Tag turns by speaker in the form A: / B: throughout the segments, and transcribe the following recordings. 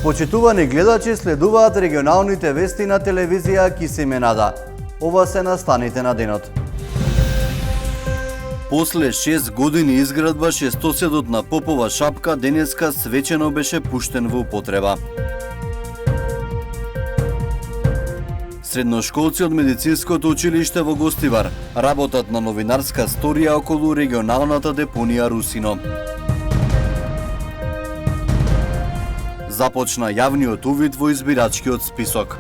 A: Почитувани гледачи, следуваат регионалните вести на телевизија Кисименада. Ова се настаните на денот. После 6 години изградба, шестоседот на Попова шапка денеска свечено беше пуштен во употреба. Средношколци од медицинското училиште во Гостивар работат на новинарска сторија околу регионалната депонија Русино. Започна јавниот увид во избирачкиот список.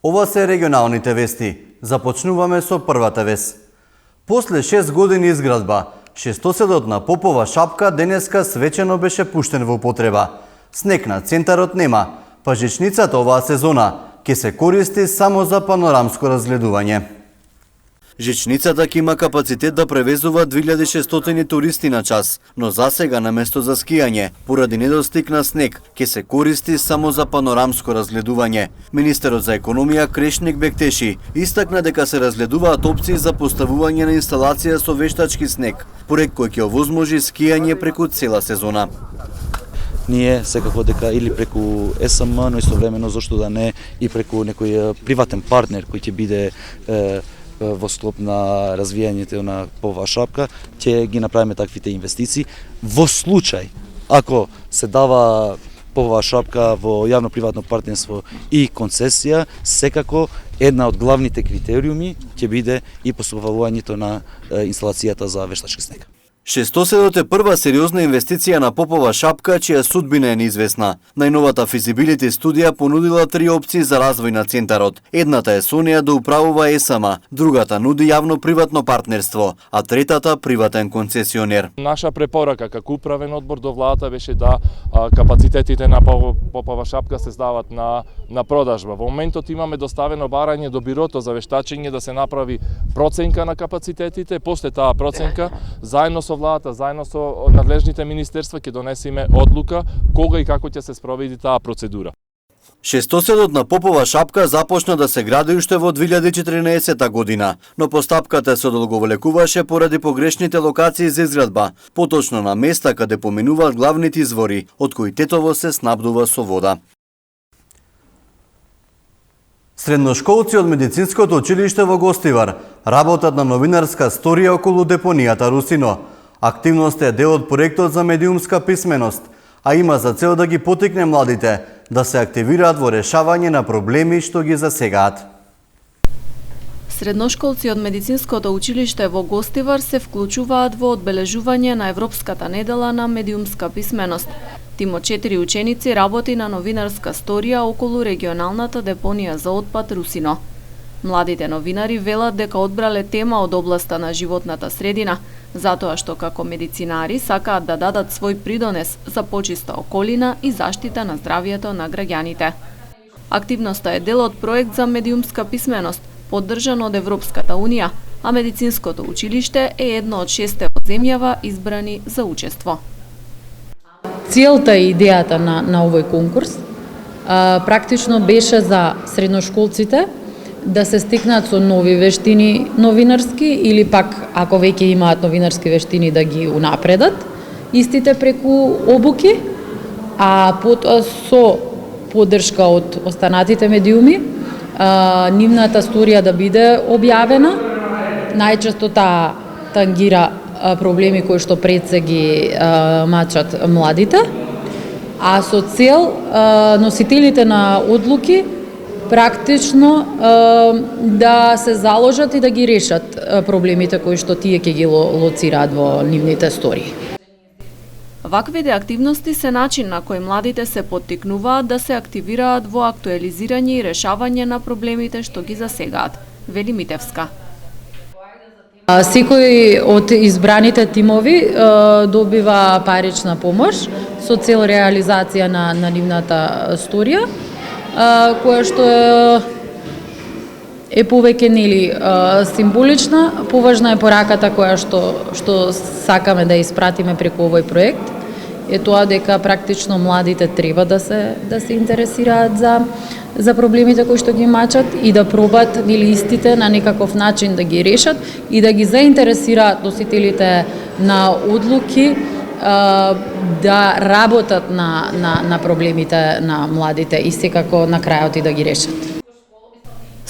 A: Ова се регионалните вести. Започнуваме со првата вест. После 6 години изградба, шестоседот на Попова шапка денеска свечено беше пуштен во употреба. Снег на центарот нема, па жичницата оваа сезона ќе се користи само за панорамско разгледување. Жичницата ќе има капацитет да превезува 2600 туристи на час, но засега на место за скијање, поради недостиг на снег, ќе се користи само за панорамско разгледување. Министерот за економија Крешник Бектеши истакна дека се разгледуваат опции за поставување на инсталација со вештачки снег, проект кој ќе овозможи скијање преку цела сезона.
B: Ние секако дека или преку СМ, но истовремено зошто да не и преку некој приватен партнер кој ќе биде во склоп на развијањето на Попова шапка, ќе ги направиме таквите инвестиции. Во случај, ако се дава Попова шапка во јавно-приватно партнерство и концесија, секако една од главните критериуми ќе биде и поставувањето на инсталацијата за вештачки снег.
A: Шестоседот е прва сериозна инвестиција на Попова шапка, чија судбина е неизвестна. Најновата физибилити студија понудила 3 опции за развој на центарот. Едната е со неја да управува ЕСМ, другата нуди јавно-приватно партнерство, а третата приватен концесионер.
C: Наша препорака како управен одбор до владата беше да капацитетите на Попова шапка се стават на продажба. Во моментот имаме доставено барање до бирото за вештачење да се направи проценка на капацитетите, после таа проценка заедно со владата, заедно со надлежните министерства ќе донесеме одлука кога и како ќе се спроведи таа процедура.
A: Шестоседот на Попова шапка започна да се гради уште во 2014 година, но постапката се одолговлекуваше поради погрешните локации за изградба, поточно на места каде поминуваат главните извори, од кои Тетово се снабдува со вода. Средношколци од медицинското училиште во Гостивар работат на новинарска сторија околу депонијата Русино. Активноста е дел од проектот за медиумска писменост, а има за цел да ги поттикне младите да се активираат во решавање на проблеми што ги засегаат.
D: Средношколци од медицинското училиште во Гостивар се вклучуваат во одбележување на Европската недела на медиумска писменост. Тим од 4 ученици работи на новинарска сторија околу регионалната депонија за отпад Русино. Младите новинари велат дека одбрале тема од областа на животната средина, затоа што како медицинари сакаат да дадат свој придонес за почиста околина и заштита на здравието на граѓаните. Активноста е дел од проект за медиумска писменост, поддржан од Европската унија, а медицинското училиште е едно од 6 во земјава избрани за учество.
E: Целта и идејата на овој конкурс практично беше за средношколците да се стекнат со нови вештини новинарски или пак ако веќе имаат новинарски вештини да ги унапредат истите преку обуки, а потоа со поддршка од останатите медиуми нивната сторија да биде објавена. Најчесто таа тангира проблеми кои што пред се ги мачат младите, а со цел носителите на одлуки практично да се заложат и да ги решат проблемите кои што тие ќе ги лоцираат во нивните стории.
D: Ваквите активности се начин на кој младите се поттикнуваат да се активираат во актуализирање и решавање на проблемите што ги засегаат, вели Митевска.
E: Секој од избраните тимови добива парична помош со цел реализација на нивната сторија, која што е повеќе нели символична. Поважна е пораката која што сакаме да испратиме преку овој проект. Е тоа дека практично младите треба да се интересираат за проблемите кои што ги мачат и да пробат нели истите на некаков начин да ги решат и да ги заинтересираат носителите на одлуки да работат на проблемите на младите и секако на крајот и да ги решат.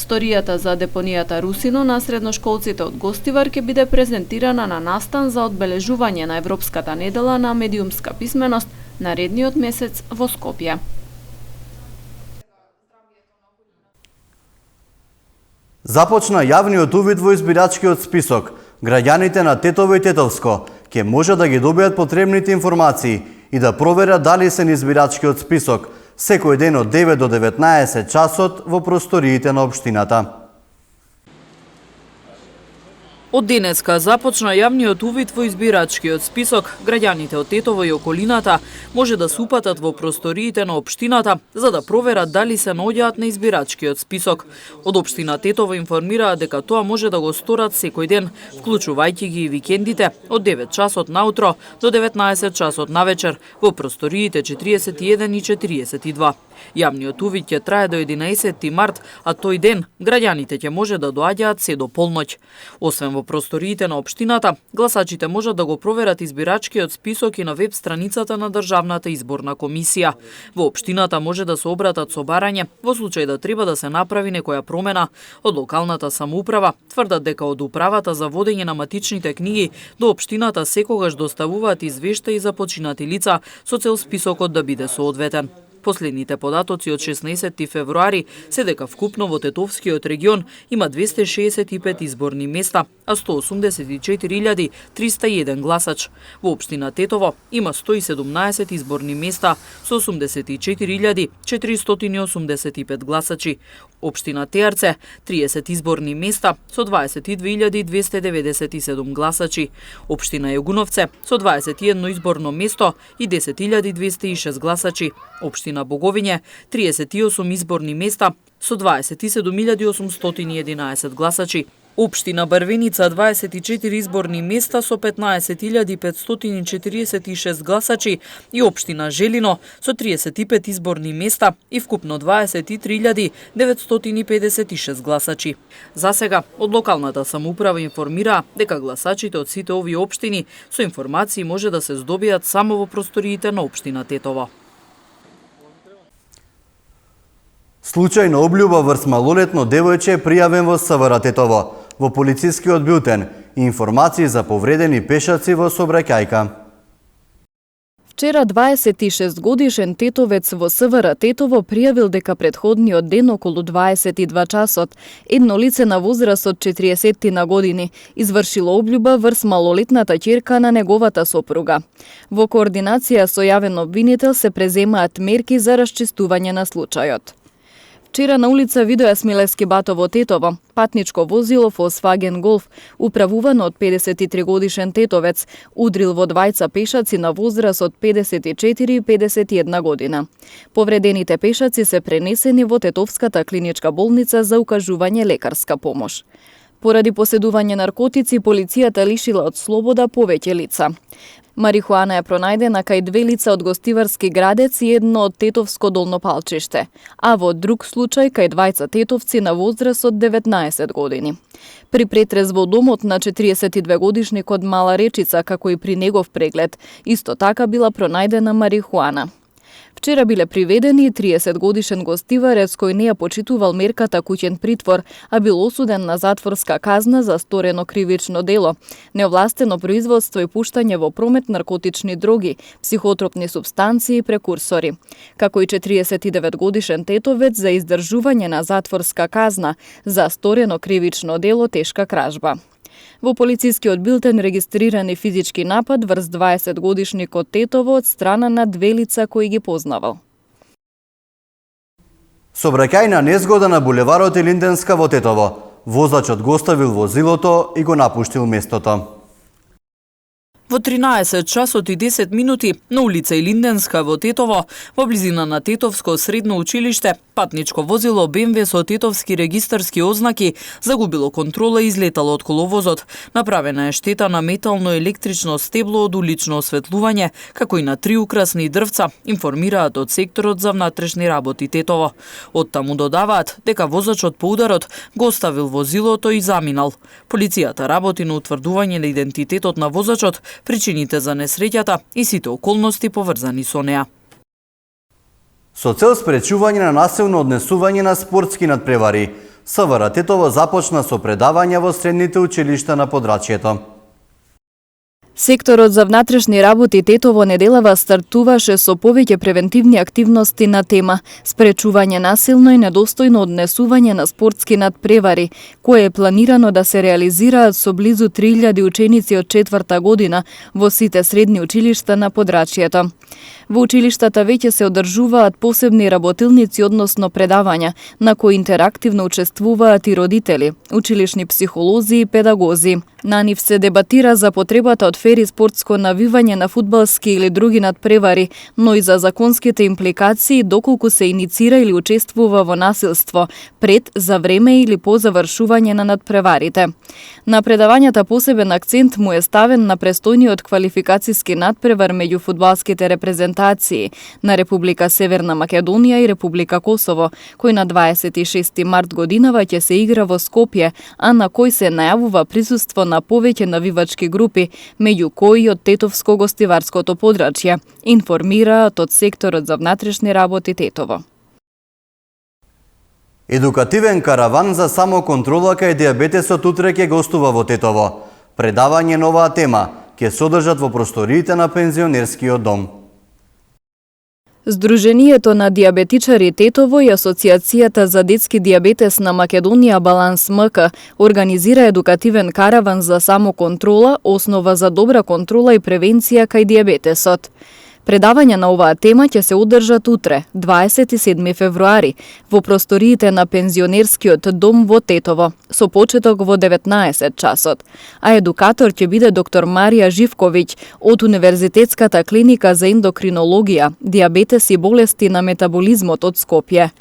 D: Сторијата за депонијата Русино на средношколците од Гостивар ќе биде презентирана на настан за одбележување на Европската недела на медиумска писменост наредниот месец во Скопје.
A: Започна јавниот увид во избирачкиот список. Граѓаните на Тетово и Тетовско ќе може да ги добијат потребните информации и да проверат дали се на избирачкиот список секој ден од 9 до 19 часот во просториите на општината.
F: Од денеска започна јавниот увид во избирачкиот список. Граѓаните од Тетово и околината може да се упатат во просториите на општината за да проверат дали се наоѓаат на избирачкиот список. Од општина Тетово информираат дека тоа може да го сторат секој ден, вклучувајќи ги и викендите од 9 часот наутро до 19 часот навечер во просториите 41 и 42. Јавниот увид ќе трае до 11 март, а тој ден граѓаните ќе може да доаѓаат се до полноќ. Освен во просториите на општината, гласачите можат да го проверат избирачкиот список и на веб страницата на Државната изборна комисија. Во општината може да се обратат со барање во случај да треба да се направи некоја промена. Од локалната самоуправа тврдат дека од управата за водење на матичните книги до општината секогаш доставуваат извештаи за починати лица со цел списокот да биде соодветен. Последните податоци од 16 февруари се дека вкупно во Тетовскиот регион има 265 изборни места, а 184.301 гласач. Во општина Тетово има 117 изборни места со 84.485 гласачи. Општина Теарце 30 изборни места со 22.297 гласачи. Општина Јогуновце со 21 изборно место и 10.206 гласачи. Општина Боговиње 38 изборни места со 27.811 гласачи. Општина Барвеница 24 изборни места со 15.546 гласачи и општина Желино со 35 изборни места и вкупно 23.956 гласачи. За сега, од локалната самоуправа информира дека гласачите од сите овие општини со информации може да се здобијат само во просториите на општина Тетово.
A: Случај на облјуба врз малолетно девојче е пријавен во СВР Тетово. Во полицискиот билтен и информации за повредени пешаци во сообраќајка.
D: Вчера 26 годишен тетовец во СВР Тетово пријавил дека претходниот ден околу 22 часот едно лице на возраст од 40 на години извршило облјуба врз малолетната ќерка на неговата сопруга. Во координација со јавен обвинител се преземаат мерки за расчистување на случајот. Вчера на улица Видоја Смилевски Батово Тетово, патничко возило Volkswagen Golf, управувано од 53 годишен тетовец, удрил во двајца пешаци на возраст од 54 и 51 година. Повредените пешаци се пренесени во Тетовската клиничка болница за укажување лекарска помош. Поради поседување наркотици, полицијата лишила од слобода повеќе лица. Марихуана е пронајдена кај две лица од Гостиварски Градец и едно од Тетовско Долно Палчиште, а во друг случај кај двајца тетовци на возраст од 19 години. При претрез во домот на 42 годишник од Мала Речица, како и при негов преглед, исто така била пронајдена марихуана. Вчера биле приведени 30 годишен гостиварец кој не ја почитувал мерката куќен притвор, а бил осуден на затворска казна за сторено кривично дело, неовластено производство и пуштање во промет наркотични дроги, психотропни супстанции и прекурсори, како и 49 годишен тетовец за издржување на затворска казна за сторено кривично дело тешка кражба. Во полицискиот билтен регистриран физички напад врз 20 годишникот Тетово од страна на две лица кои ги познавал.
A: Сообраќајна незгода на булеварот Илинденска во Тетово. Возачот го оставил возилото и го напуштил местото.
F: Во 13 часот и 10 минути на улица Илинденска во Тетово, во близина на Тетовско средно училиште, патничко возило БМВ со тетовски регистарски ознаки загубило контрола и излетало од коловозот. Направена е штета на метално електрично стебло од улично осветлување, како и на 3 украсни дрвца, информираат од секторот за внатрешни работи Тетово. Од таму додаваат дека возачот по ударот го оставил возилото и заминал. Полицијата работи на утврдување на идентитетот на возачот, причините за несреќата и сите околности поврзани со неа.
A: Со цел спречување на насилно однесување на спортски надпревари, СВР Тетово започна со предавања во средните училишта на подрачјето.
G: Секторот за внатрешни работи Тетово неделава стартуваше со повеќе превентивни активности на тема спречување насилно и недостојно однесување на спортски надпревари, кое е планирано да се реализираат со близу 3000 ученици од 4-та година во сите средни училишта на подрачјето. Во училиштата веќе се одржуваат посебни работилници, односно предавања, на кои интерактивно учествуваат и родители, училишни психолози и педагози. На нив се дебатира за потребата од фер и спортско навивање на фудбалски или други надпревари, но и за законските импликации доколку се иницира или учествува во насилство, пред, за време или по завршување на надпреварите. На предавањата посебен акцент му е ставен на престојниот квалификациски надпревар меѓу фудбалските репрезентации на Република Северна Македонија и Република Косово, кој на 26 март годинава ќе се игра во Скопје, а на кој се најавува присуство на повеќе навивачки групи, меѓу кои од Тетовско-гостиварското подрачје, информираат од секторот за внатрешни работи Тетово.
A: Едукативен караван за самоконтрола кај дијабетесот утре ќе гостува во Тетово. Предавање на оваа тема ќе се одржат во просториите на пензионерскиот дом.
G: Сдруженијето на дијабетичари Тетово и Асоциацијата за детски дијабетес на Македонија Баланс МК организира едукативен караван за самоконтрола, основа за добра контрола и превенција кај дијабетесот. Предавања на оваа тема ќе се одржат утре, 27 февруари, во просториите на пензионерскиот дом во Тетово, со почеток во 19 часот. А едукатор ќе биде доктор Марија Живковиќ од Универзитетската клиника за ендокринологија, дијабетес и болести на метаболизмот од Скопје.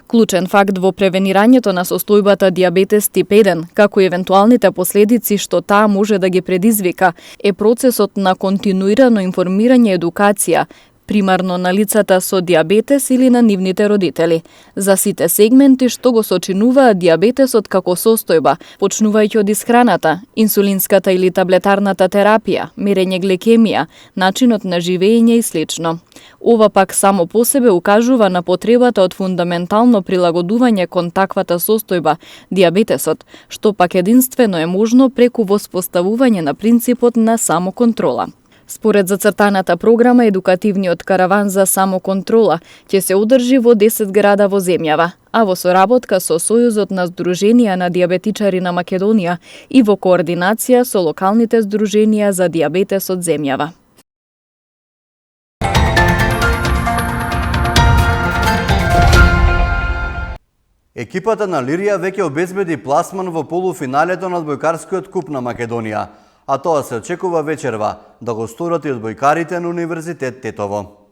G: Клучен факт во превенирањето на состојбата дијабетес тип 1, како и евентуалните последици што таа може да ги предизвика, е процесот на континуирано информирање и едукација, примарно на лицата со дијабетес или на нивните родители, за сите сегменти што го сочинуваат дијабетесот како состојба, почнувајќи од исхраната, инсулинската или таблетарната терапија, мерење гликемија, начинот на живење и слично. Ова пак само по себе укажува на потребата од фундаментално прилагодување кон таквата состојба, дијабетесот, што пак единствено е можно преку воспоставување на принципот на самоконтрола. Според зацртаната програма, едукативниот караван за самоконтрола ќе се одржи во 10 града во земјава, а во соработка со Сојузот на Сдруженија на дијабетичари на Македонија и во координација со локалните сдруженија за дијабетес од земјава.
A: Екипата на Лирија веќе обезбеди пласман во полуфиналето на одбојкарскиот куп на Македонија, а тоа се очекува вечерва да го сторат и одбојкарите на Универзитет Тетово.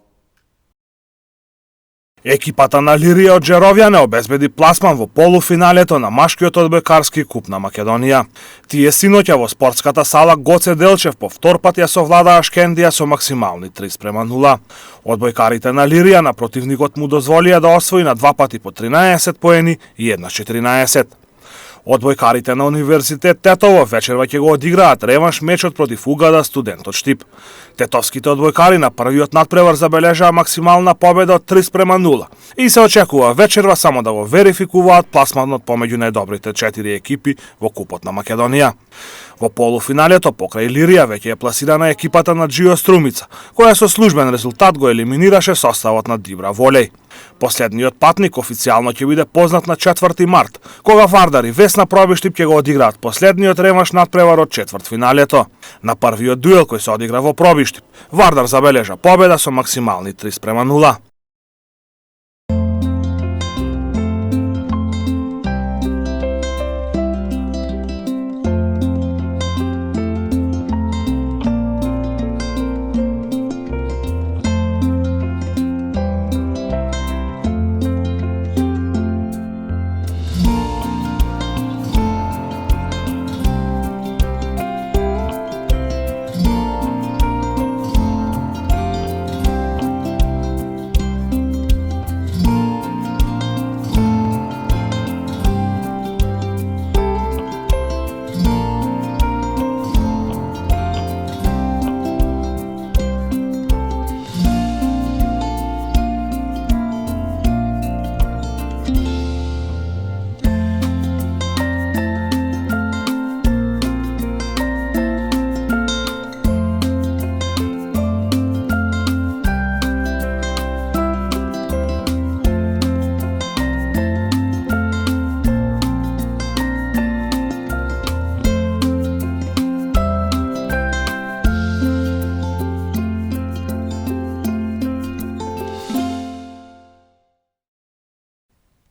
H: Екипата на Лирија од Джеровјане обезбеди пласман во полуфиналето на машкиот одбојкарски куп на Македонија. Тие синоќа во спортската сала Гоце Делчев по втор пат ја совладаа Шкендија со максимални 3:0. Одбојкарите на Лирија на противникот му дозволија да освои на 2 пати по 13 поени и еднаш 14. Одбојкарите на Универзитет Тетово вечерва ќе го одиграат реванш мечот против УГАДА студентот Штип. Тетовските одбојкари на првиот надпревар забележаа максимална победа од 3:0 и се очекува вечерва само да го верификуваат пласманот помеѓу најдобрите 4 екипи во Купот на Македонија. Во полуфиналето покрај Лирија веќе е пласирана екипата на Джио Струмица, која со службен резултат го елиминираше составот на Дибра Волеј. Последниот патник официјално ќе биде познат на 4 март, кога Вардар и Весна Пробиштип ќе го одиграат последниот реванш надпревар од четвртфиналето. На првиот дуел кој се одигра во Пробиштип, Вардар забележа победа со максимални 3:0.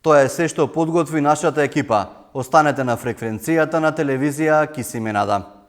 A: Тоа е се што подготви нашата екипа. Останете на фреквенцијата на телевизија Кисименада.